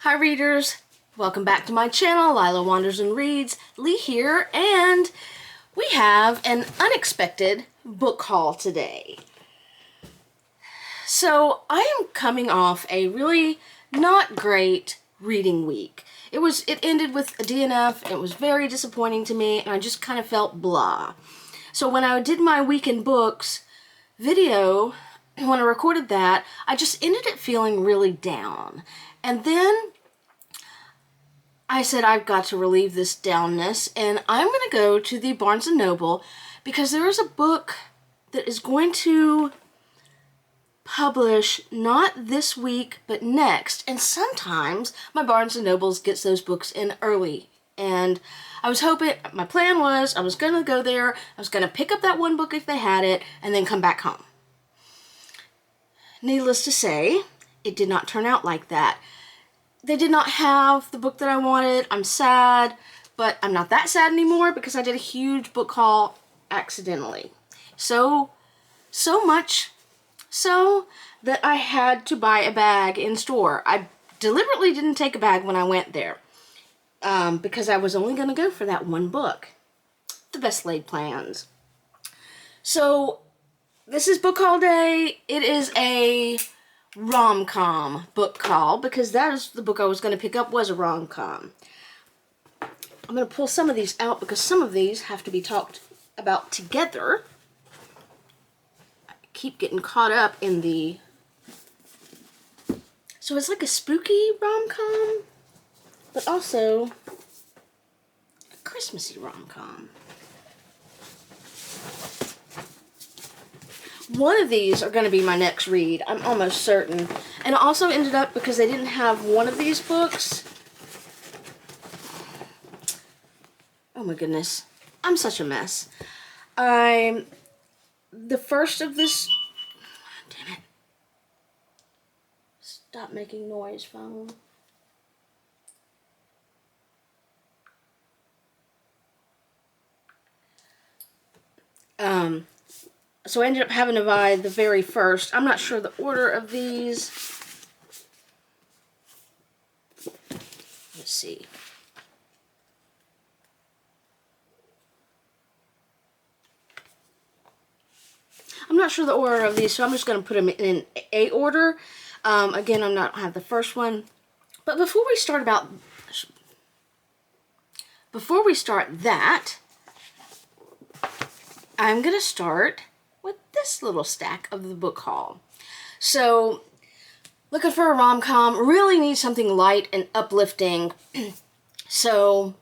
Hi readers, welcome back to my channel, Lila Wanders and Reads. Lee here, and we have an unexpected book haul today. So I am coming off a really not great reading week. It ended with a DNF, it was very disappointing to me, and I just kind of felt blah. So when I did my Week in Books video, when I recorded that, I just ended up feeling really down. And then I said I've got to relieve this downness, and I'm going to go to the Barnes & Noble because there is a book that is going to publish not this week but next, and sometimes my Barnes & Nobles gets those books in early, and I was hoping, my plan was I was going to go there, I was going to pick up that one book if they had it, and then come back home. Needless to say, it did not turn out like that. They did not have the book that I wanted. I'm sad, but I'm not that sad anymore because I did a huge book haul accidentally. So much so that I had to buy a bag in store. I deliberately didn't take a bag when I went there because I was only going to go for that one book. The best laid plans. So this is book haul day. It is a Rom-Com book haul because that is the book I was going to pick up, was a rom-com. I'm going to pull some of these out because some of these have to be talked about together. I keep getting caught up in the... So it's like a spooky rom-com, but also a Christmassy rom-com. One of these are going to be my next read, I'm almost certain. And it also ended up, because they didn't have one of these books. Oh my goodness. I'm such a mess. The first of this... Damn it. Stop making noise, phone. So I ended up having to buy the very first. I'm not sure the order of these. Let's see. I'm not sure the order of these, so I'm just going to put them in a order. Again, I don't have the first one. But before we start that, I'm going to start with this little stack of the book haul. So, looking for a rom-com, really need something light and uplifting. So,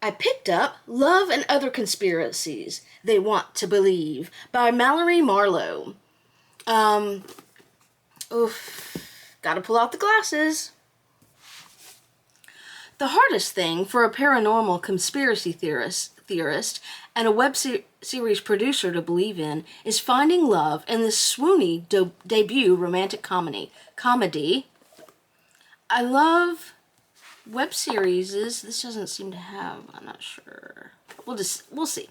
I picked up Love and Other Conspiracies They Want to Believe by Mallory Marlowe. Gotta pull out the glasses. The hardest thing for a paranormal conspiracy theorist and a web series producer to believe in is finding love in this swoony debut romantic comedy. I love web series. This doesn't seem to have, I'm not sure. We'll see.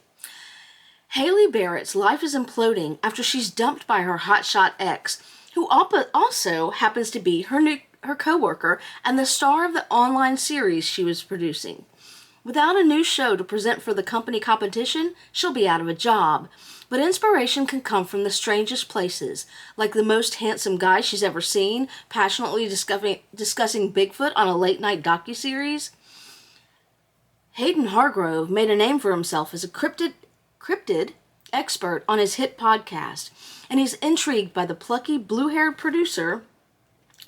Haley Barrett's life is imploding after she's dumped by her hotshot ex, who also happens to be her co-worker and the star of the online series she was producing. Without a new show to present for the company competition, she'll be out of a job. But inspiration can come from the strangest places, like the most handsome guy she's ever seen, passionately discussing Bigfoot on a late-night docuseries. Hayden Hargrove made a name for himself as a cryptid expert on his hit podcast, and he's intrigued by the plucky blue-haired producer,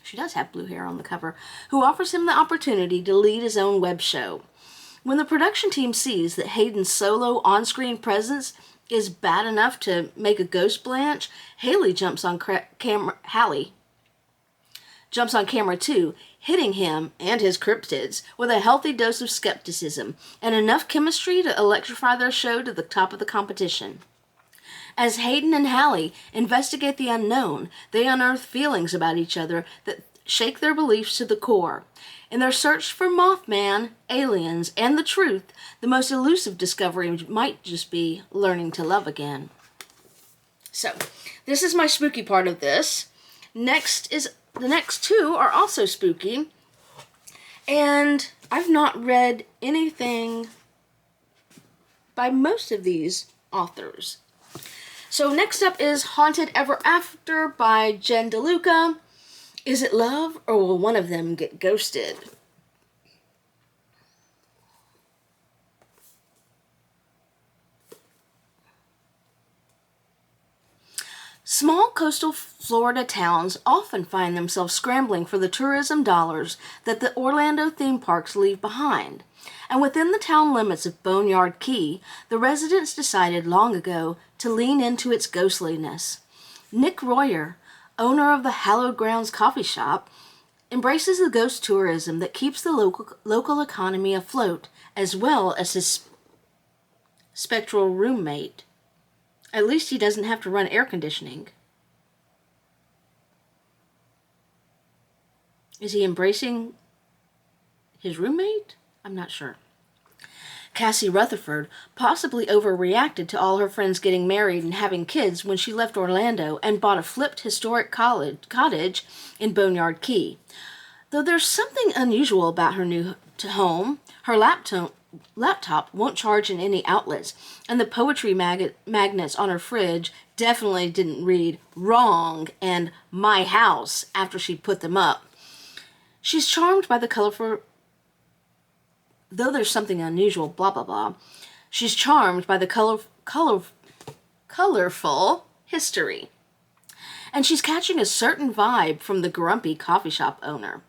she does have blue hair on the cover, who offers him the opportunity to lead his own web show. When the production team sees that Hayden's solo on-screen presence is bad enough to make a ghost blanch, Haley jumps on camera too, hitting him and his cryptids with a healthy dose of skepticism and enough chemistry to electrify their show to the top of the competition. As Hayden and Hallie investigate the unknown, they unearth feelings about each other that shake their beliefs to the core. In their search for Mothman, aliens, and the truth, the most elusive discovery might just be learning to love again. So, this is my spooky part of this. The next two are also spooky. And I've not read anything by most of these authors. So next up is Haunted Ever After by Jen DeLuca. Is it love, or will one of them get ghosted? Small coastal Florida towns often find themselves scrambling for the tourism dollars that the Orlando theme parks leave behind. And within the town limits of Boneyard Key, the residents decided long ago to lean into its ghostliness. Nick Royer, owner of the Hallowed Grounds coffee shop, embraces the ghost tourism that keeps the local economy afloat, as well as his spectral roommate. At least he doesn't have to run air conditioning. Is he embracing his roommate? I'm not sure. Cassie Rutherford possibly overreacted to all her friends getting married and having kids when she left Orlando and bought a flipped historic cottage in Boneyard Key. Though there's something unusual about her new home, her laptop won't charge in any outlets, and the poetry magnets on her fridge definitely didn't read "wrong" and "my house" after she put them up. She's charmed by the colorful, though there's something unusual, blah blah blah. She's charmed by the colorful history, and she's catching a certain vibe from the grumpy coffee shop owner.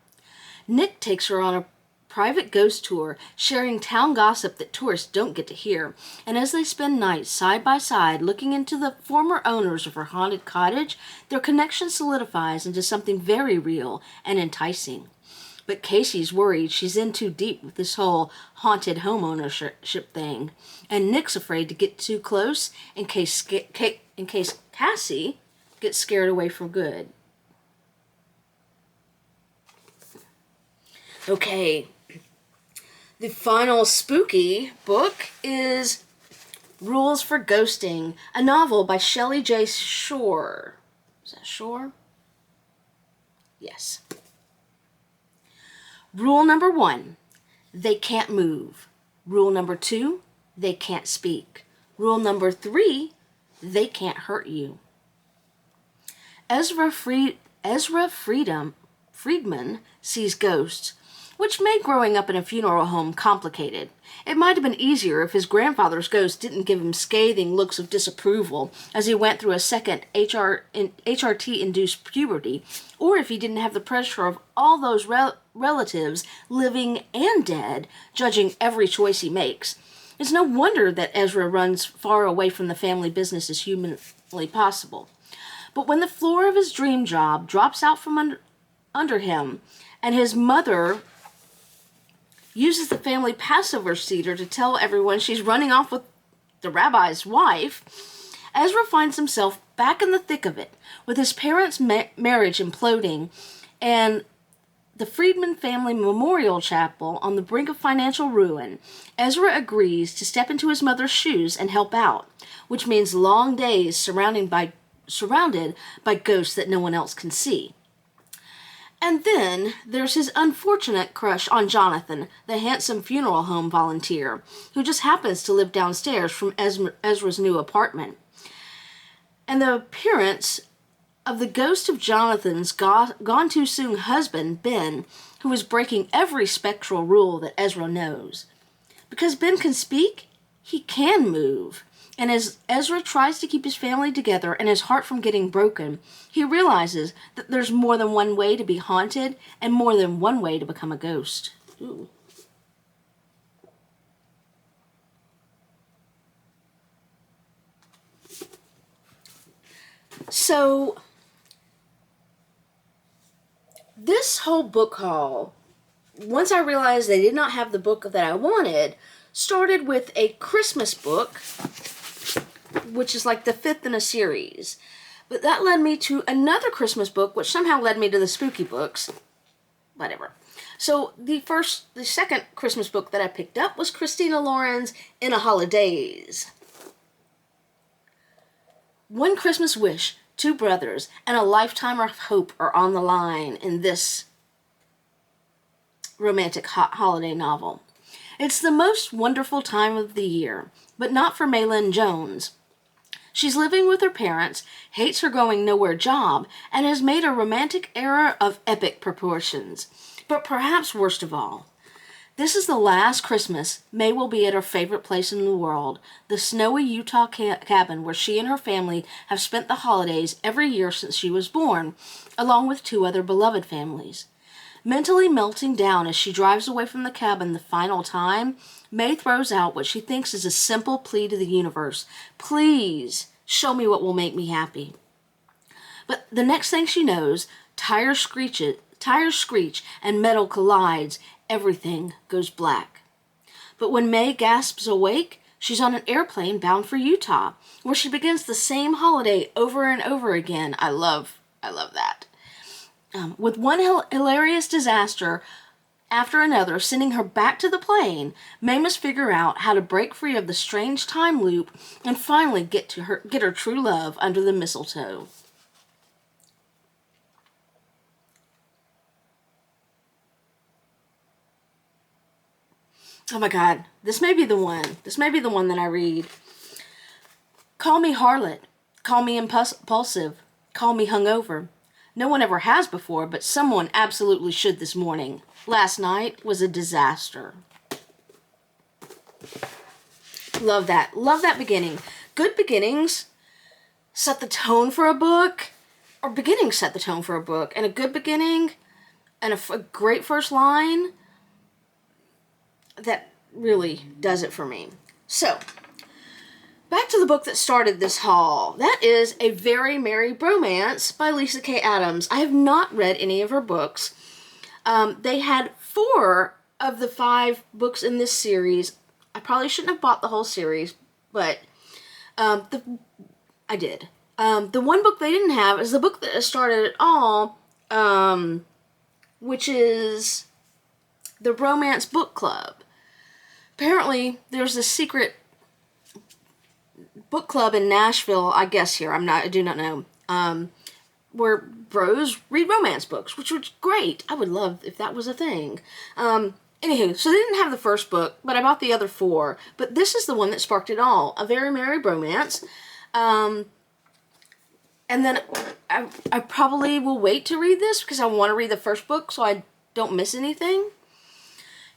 Nick takes her on a private ghost tour, sharing town gossip that tourists don't get to hear, and as they spend nights side by side looking into the former owners of her haunted cottage, their connection solidifies into something very real and enticing. But Casey's worried she's in too deep with this whole haunted home ownership thing, and Nick's afraid to get too close in case Cassie gets scared away for good. Okay, the final spooky book is Rules for Ghosting, a novel by Shelly J. Shore. Is that Shore? Yes. Rule number 1, they can't move. Rule number 2, they can't speak. Rule number 3, they can't hurt you. Ezra Friedman sees ghosts, which made growing up in a funeral home complicated. It might have been easier if his grandfather's ghost didn't give him scathing looks of disapproval as he went through a second HRT-induced puberty, or if he didn't have the pressure of all those relatives, living and dead, judging every choice he makes. It's no wonder that Ezra runs far away from the family business as humanly possible. But when the floor of his dream job drops out from under him, and his mother uses the family Passover Seder to tell everyone she's running off with the rabbi's wife, Ezra finds himself back in the thick of it, with his parents' marriage imploding and the Friedman family memorial chapel on the brink of financial ruin. Ezra agrees to step into his mother's shoes and help out, which means long days surrounded by ghosts that no one else can see. And then there's his unfortunate crush on Jonathan, the handsome funeral home volunteer, who just happens to live downstairs from Ezra's new apartment. And the appearance of the ghost of Jonathan's gone too soon husband, Ben, who is breaking every spectral rule that Ezra knows. Because Ben can speak, he can move. And as Ezra tries to keep his family together and his heart from getting broken, he realizes that there's more than one way to be haunted and more than one way to become a ghost. Ooh. So, this whole book haul, once I realized they did not have the book that I wanted, started with a Christmas book, which is like the 5th in a series. But that led me to another Christmas book, which somehow led me to the spooky books. Whatever. So the second Christmas book that I picked up was Christina Lauren's In a Holidaze. One Christmas wish, 2 brothers, and a lifetime of hope are on the line in this romantic holiday novel. It's the most wonderful time of the year, but not for Maylin Jones. She's living with her parents, hates her going nowhere job, and has made a romantic error of epic proportions. But perhaps worst of all, this is the last Christmas May will be at her favorite place in the world, the snowy Utah cabin where she and her family have spent the holidays every year since she was born, along with 2 other beloved families. Mentally melting down as she drives away from the cabin the final time, May throws out what she thinks is a simple plea to the universe. Please, show me what will make me happy. But the next thing she knows, tires screech, and metal collides. Everything goes black. But when May gasps awake, she's on an airplane bound for Utah, where she begins the same holiday over and over again. I love that. With one hilarious disaster after another sending her back to the plane, May must figure out how to break free of the strange time loop and finally get her true love under the mistletoe. Oh my God, this may be the one. This may be the one that I read. Call me harlot. Call me impulsive. Call me hungover. No one ever has before, but someone absolutely should this morning. Last night was a disaster. Love that. Love that beginning. Good beginnings set the tone for a book, or beginnings set the tone for a book, and a good beginning and a great first line, that really does it for me. So, back to the book that started this haul. That is A Very Merry Bromance by Lisa K. Adams. I have not read any of her books. They had 4 of the 5 books in this series. I probably shouldn't have bought the whole series, but I did. The one book they didn't have is the book that started it all, which is the Bromance Book Club. Apparently, there's a secret book club in Nashville, I guess here, I do not know, where bros read romance books, which was great. I would love if that was a thing. Anywho, so they didn't have the first book, but I bought the other 4. But this is the one that sparked it all, A Very Merry Bromance. And then I probably will wait to read this because I want to read the first book so I don't miss anything.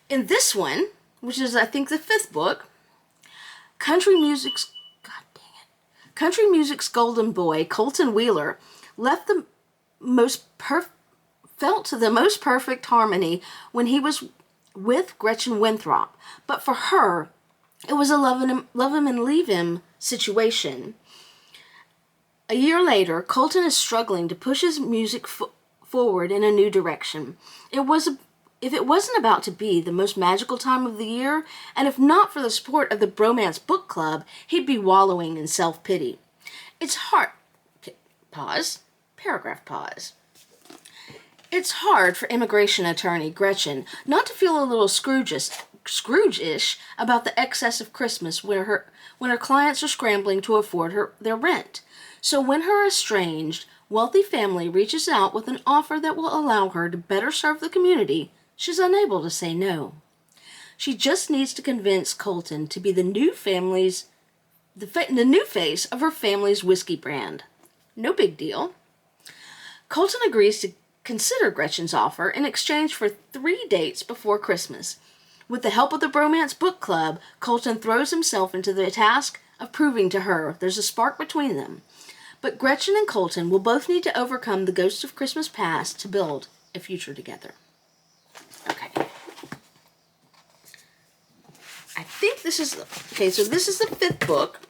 In this one, which is I think the 5th book, country music's golden boy, Colton Wheeler, felt the most perfect harmony when he was with Gretchen Winthrop. But for her, it was a love him and leave him situation. A year later, Colton is struggling to push his music forward in a new direction. If it wasn't about to be the most magical time of the year, and if not for the support of the Bromance Book Club, he'd be wallowing in self-pity. It's hard... Pause. Paragraph pause. It's hard for immigration attorney Gretchen not to feel a little Scrooge-ish about the excess of Christmas when her clients are scrambling to afford their rent. So when her estranged, wealthy family reaches out with an offer that will allow her to better serve the community, she's unable to say no. She just needs to convince Colton to be the new face of her family's whiskey brand. No big deal. Colton agrees to consider Gretchen's offer in exchange for 3 dates before Christmas. With the help of the Bromance Book Club, Colton throws himself into the task of proving to her there's a spark between them. But Gretchen and Colton will both need to overcome the ghosts of Christmas past to build a future together. Okay. I think this is... Okay, so this is the 5th book.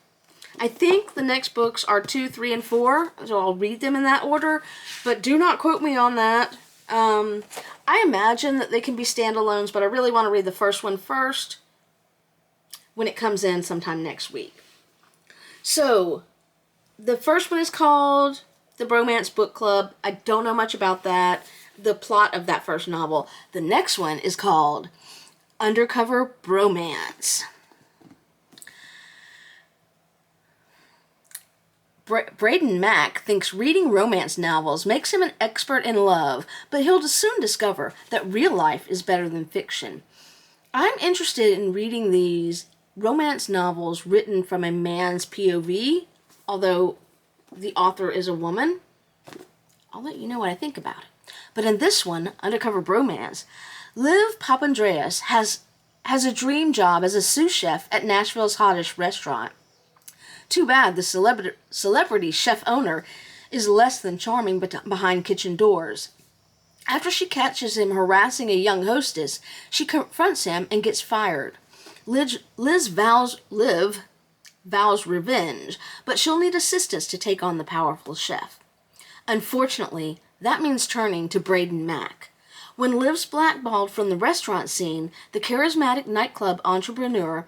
I think the next books are 2, 3, and 4, so I'll read them in that order, but do not quote me on that. I imagine that they can be standalones, but I really want to read the first one first when it comes in sometime next week. So, the first one is called The Bromance Book Club. I don't know much about that, the plot of that first novel. The next one is called Undercover Bromance. Braden Mack thinks reading romance novels makes him an expert in love, but he'll soon discover that real life is better than fiction. I'm interested in reading these romance novels written from a man's POV, although the author is a woman. I'll let you know what I think about it. But in this one, Undercover Bromance, Liv Papandreou has a dream job as a sous chef at Nashville's hottest restaurant. Too bad the celebrity chef owner is less than charming behind kitchen doors. After she catches him harassing a young hostess, she confronts him and gets fired. Liv vows revenge, but she'll need assistance to take on the powerful chef. Unfortunately, that means turning to Braden Mack. When Liv's blackballed from the restaurant scene, the charismatic nightclub entrepreneur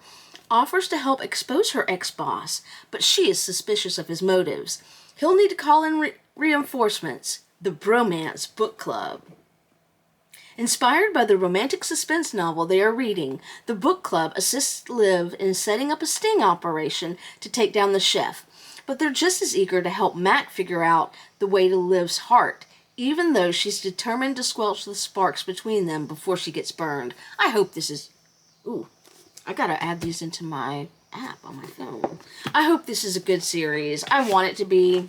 offers to help expose her ex-boss, but she is suspicious of his motives. He'll need to call in reinforcements. The Bromance Book Club. Inspired by the romantic suspense novel they are reading, the book club assists Liv in setting up a sting operation to take down the chef, but they're just as eager to help Mac figure out the way to Liv's heart, even though she's determined to squelch the sparks between them before she gets burned. I hope this is... Ooh, I gotta add these into my app on my phone. I hope this is a good series. I want it to be.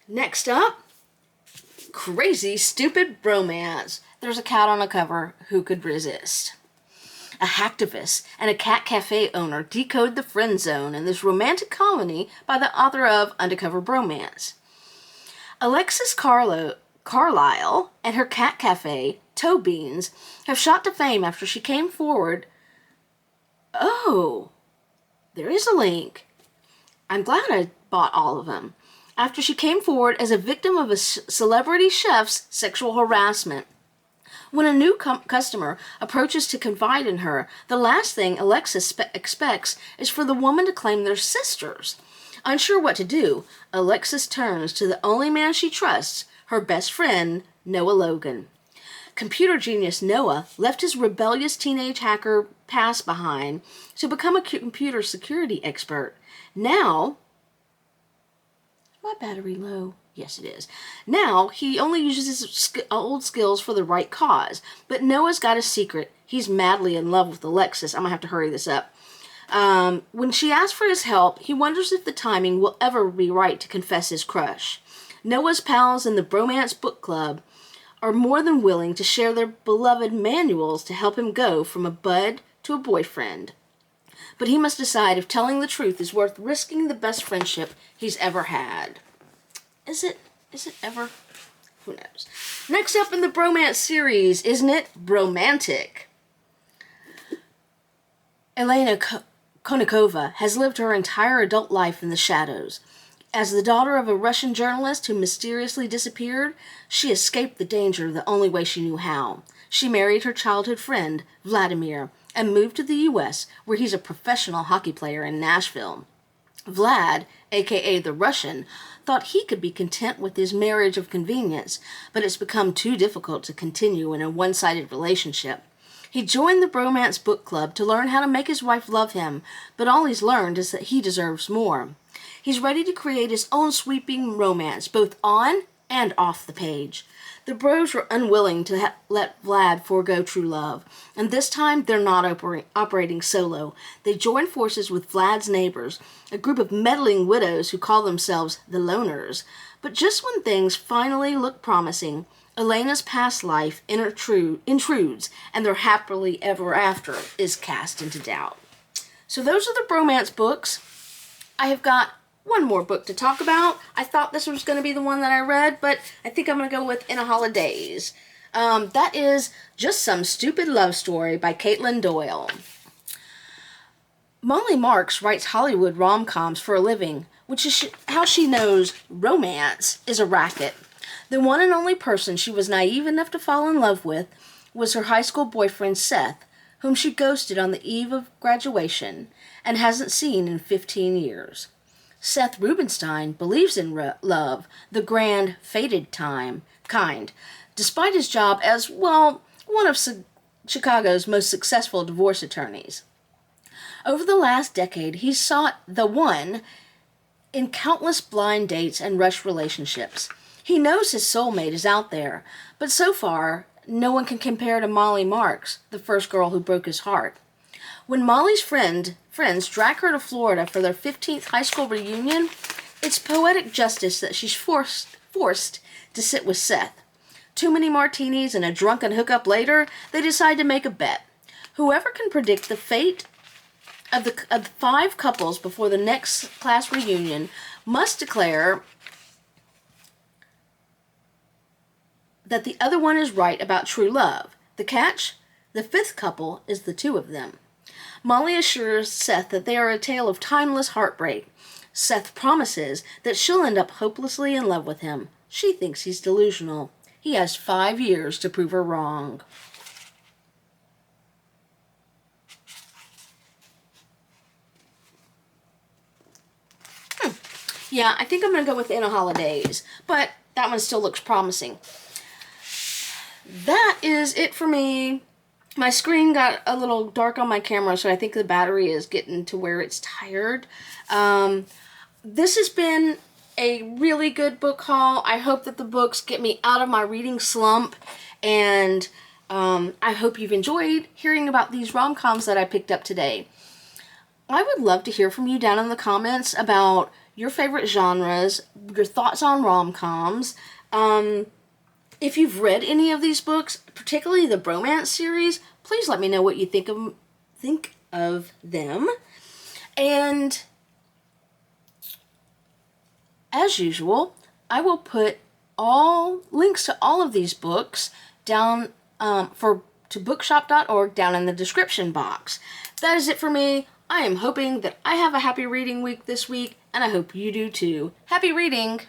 Next up, Crazy Stupid Bromance. There's a cat on a cover. Who could resist? A hacktivist and a cat cafe owner decode the friend zone in this romantic comedy by the author of Undercover Bromance. Alexis Carlisle and her cat cafe, Toe Beans, have shot to fame after she came forward. Oh, there is a link. I'm glad I bought all of them. After she came forward as a victim of a celebrity chef's sexual harassment. When a new customer approaches to confide in her, the last thing Alexis expects is for the woman to claim they're sisters. Unsure what to do, Alexis turns to the only man she trusts, her best friend, Noah Logan. Computer genius Noah left his rebellious teenage hacker past behind to become a computer security expert. Now... My battery low? Yes, it is. Now, he only uses his old skills for the right cause. But Noah's got a secret. He's madly in love with Alexis. I'm going to have to hurry this up. When she asks for his help, he wonders if the timing will ever be right to confess his crush. Noah's pals in the Bromance Book Club are more than willing to share their beloved manuals to help him go from a bud to a boyfriend. But he must decide if telling the truth is worth risking the best friendship he's ever had. Is it ever? Who knows? Next up in the Bromance series, isn't it? Bromantic. Elena Konikova has lived her entire adult life in the shadows. As the daughter of a Russian journalist who mysteriously disappeared, she escaped the danger the only way she knew how. She married her childhood friend, Vladimir, and moved to the U.S., where he's a professional hockey player in Nashville. Vlad, a.k.a. the Russian, thought he could be content with his marriage of convenience, but it's become too difficult to continue in a one-sided relationship. He joined the Bromance Book Club to learn how to make his wife love him, but all he's learned is that he deserves more. He's ready to create his own sweeping romance, both on and off the page. The bros were unwilling to let Vlad forego true love, and this time they're not operating solo. They join forces with Vlad's neighbors, a group of meddling widows who call themselves the Loners. But just when things finally look promising, Elena's past life intrudes, and their happily ever after is cast into doubt. So those are the Bromance books. I have got one more book to talk about. I thought this was going to be the one that I read, but I think I'm going to go with In a Holidaze. That is Just Some Stupid Love Story by Katelyn Doyle. Molly Marks writes Hollywood rom-coms for a living, which is how she knows romance is a racket. The one and only person she was naive enough to fall in love with was her high school boyfriend Seth, whom she ghosted on the eve of graduation and hasn't seen in 15 years. Seth Rubinstein believes in love, the grand, fated kind, despite his job as, well, one of Chicago's most successful divorce attorneys. Over the last decade, he's sought the one in countless blind dates and rushed relationships. He knows his soulmate is out there, but so far, no one can compare to Molly Marks, the first girl who broke his heart. When Molly's friends drag her to Florida for their 15th high school reunion, it's poetic justice that she's forced to sit with Seth. Too many martinis and a drunken hookup later, they decide to make a bet. Whoever can predict the fate of the 5 couples before the next class reunion must declare that the other one is right about true love. The catch? The 5th couple is the 2 of them. Molly assures Seth that they are a tale of timeless heartbreak. Seth promises that she'll end up hopelessly in love with him. She thinks he's delusional. He has 5 years to prove her wrong. Yeah, I think I'm going to go with In a Holidaze, but that one still looks promising. That is it for me. My screen got a little dark on my camera, so I think the battery is getting to where it's tired. This has been a really good book haul. I hope that the books get me out of my reading slump, and I hope you've enjoyed hearing about these rom-coms that I picked up today. I would love to hear from you down in the comments about your favorite genres, your thoughts on rom-coms. If you've read any of these books, particularly the Bromance series, please let me know what you think of them. And as usual, I will put all links to all of these books down to bookshop.org down in the description box. That is it for me. I am hoping that I have a happy reading week this week, and I hope you do too. Happy reading!